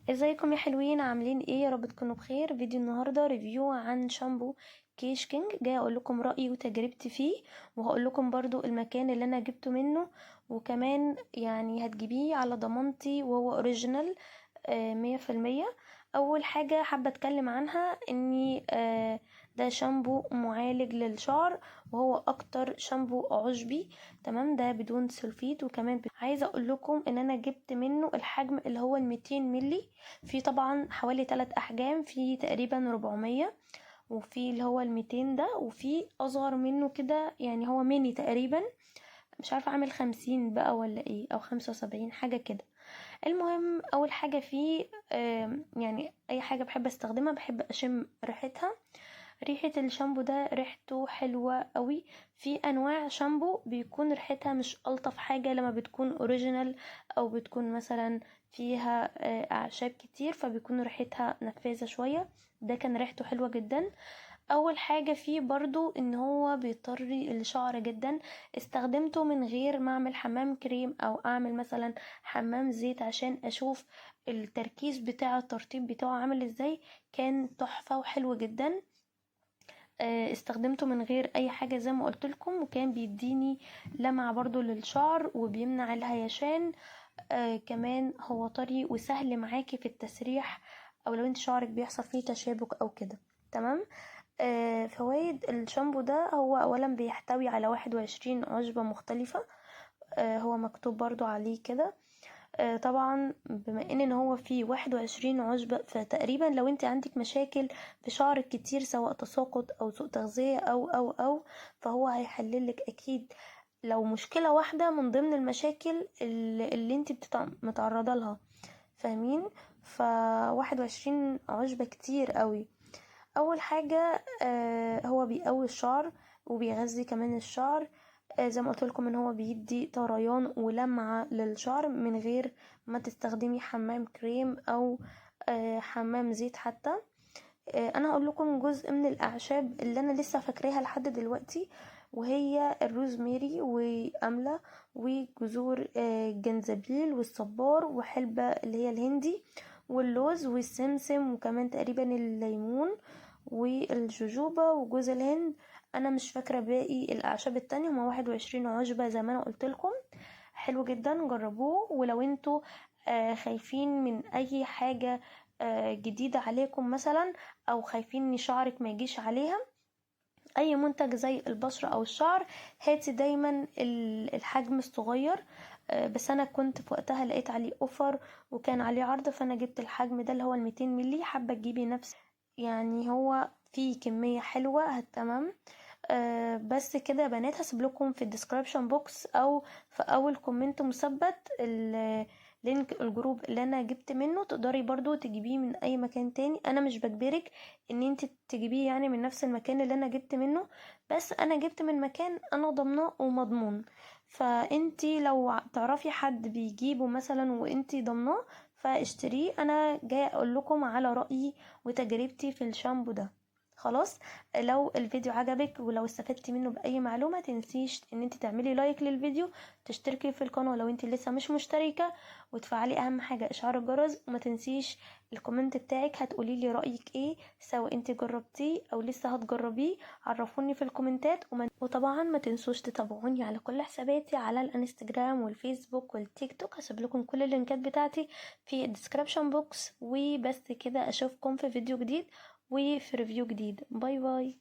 ازيكم يا حلوين؟ عاملين ايه؟ يا رب تكونوا بخير. فيديو النهارده ريفيو عن شامبو كيش كينج. جاي اقول لكم رايي وتجربتي فيه، وهقول لكم برضو المكان اللي انا جبته منه، وكمان يعني هتجيبيه على ضمانتي وهو اوريجينال 100%. اول حاجه حابه اتكلم عنها اني ده شامبو معالج للشعر، وهو اكتر شامبو عشبي. تمام، ده بدون سلفيت. وكمان عايزه اقول لكم ان انا جبت منه الحجم اللي هو 200 ملي. في طبعا حوالي 3 احجام، في تقريبا 400، وفي اللي هو 200 ده، وفي اصغر منه كده يعني هو ميني تقريبا، مش عارفه عامل 50 بقى ولا ايه، او 75 حاجه كده. المهم اول حاجه فيه يعني اي حاجه بحب استخدمها بحب اشم ريحتها. ريحة الشامبو ده ريحته حلوة قوي. في انواع شامبو بيكون ريحتها مش الطف حاجة لما بتكون اوريجينال، او بتكون مثلا فيها اعشاب كتير، فبيكون ريحتها نفاذة شوية. ده كان ريحته حلوة جدا. اول حاجة فيه برضو ان هو بيطري الشعر جدا. استخدمته من غير ما اعمل حمام كريم او اعمل مثلا حمام زيت عشان اشوف التركيز بتاع الترطيب بتاعه عامل ازاي. كان تحفة وحلو جدا. استخدمته من غير اي حاجة زي ما قلت لكم، وكان بيديني لمعة برضو للشعر وبيمنع الهيشان. كمان هو طري وسهل معاكي في التسريح، او لو انت شعرك بيحصل فيه تشابك او كده. تمام. فوائد الشامبو ده، هو اولا بيحتوي على 21 عشبة مختلفة. هو مكتوب برضو عليه كده. طبعا بما ان هو فيه 21 عشبة، فتقريبا لو انت عندك مشاكل في شعرك كتير، سواء تساقط او سوء تغذية او فهو هيحللك اكيد لو مشكلة واحدة من ضمن المشاكل اللي انت متعرضة لها. فاهمين؟ ف 21 عشبة كتير قوي. اول حاجة هو بيقوي الشعر وبيغذي كمان الشعر. زي ما قلت لكم ان هو بيدي طريان ولمعة للشعر من غير ما تستخدمي حمام كريم او حمام زيت حتى. انا هقول لكم جزء من الاعشاب اللي انا لسه فاكراها لحد دلوقتي، وهي الروزميري واملة وجذور الجنزبيل والصبار وحلبة اللي هي الهندي واللوز والسمسم، وكمان تقريبا الليمون والجوجوبا وجوز الهند. انا مش فاكره باقي الاعشاب التانية. هما 21 عشبة زي ما انا قلت لكم. حلو جدا، جربوه. ولو انتوا خايفين من اي حاجه جديده عليكم مثلا، او خايفين ان شعرك ما يجيش عليها اي منتج زي البشرة او الشعر، هاتي دايما الحجم الصغير. بس انا كنت في وقتها لقيت عليه اوفر وكان عليه عرض، فانا جبت الحجم ده اللي هو 200 ملي. حابة تجيبي نفس يعني هو فيه كمية حلوة. تمام. بس كده يا بنات، هسيب لكم في الديسكريبشن بوكس او في اول كومنت مثبت لينك الجروب اللي انا جبت منه. تقدري برضو تجيبيه من اي مكان تاني، انا مش بجبرك ان انت تجيبيه يعني من نفس المكان اللي انا جبت منه، بس انا جبت من مكان انا ضمناه ومضمون. فانتي لو تعرفي حد بيجيبه مثلا وانتي ضمناه، فاشتريه. انا جاي اقول لكم على رأيي وتجربتي في الشامبو ده. خلاص. لو الفيديو عجبك ولو استفدتي منه بأي معلومة، تنسيش ان انت تعملي لايك للفيديو، تشتركي في القناة لو انت لسه مش مشتركة، وتفعلي اهم حاجة اشعار الجرس. وما تنسيش الكومنت بتاعك، هتقولي لي رأيك ايه، سواء انت جربتيه او لسه هتجربيه. عرفوني في الكومنتات. وطبعا ما تنسوش تتابعوني على كل حساباتي على الانستجرام والفيسبوك والتيك توك. هسيب لكم كل اللينكات بتاعتي في الديسكريبشن بوكس. وبس كده، اشوفكم في فيديو جديد وفي ريفيو جديد. باي باي.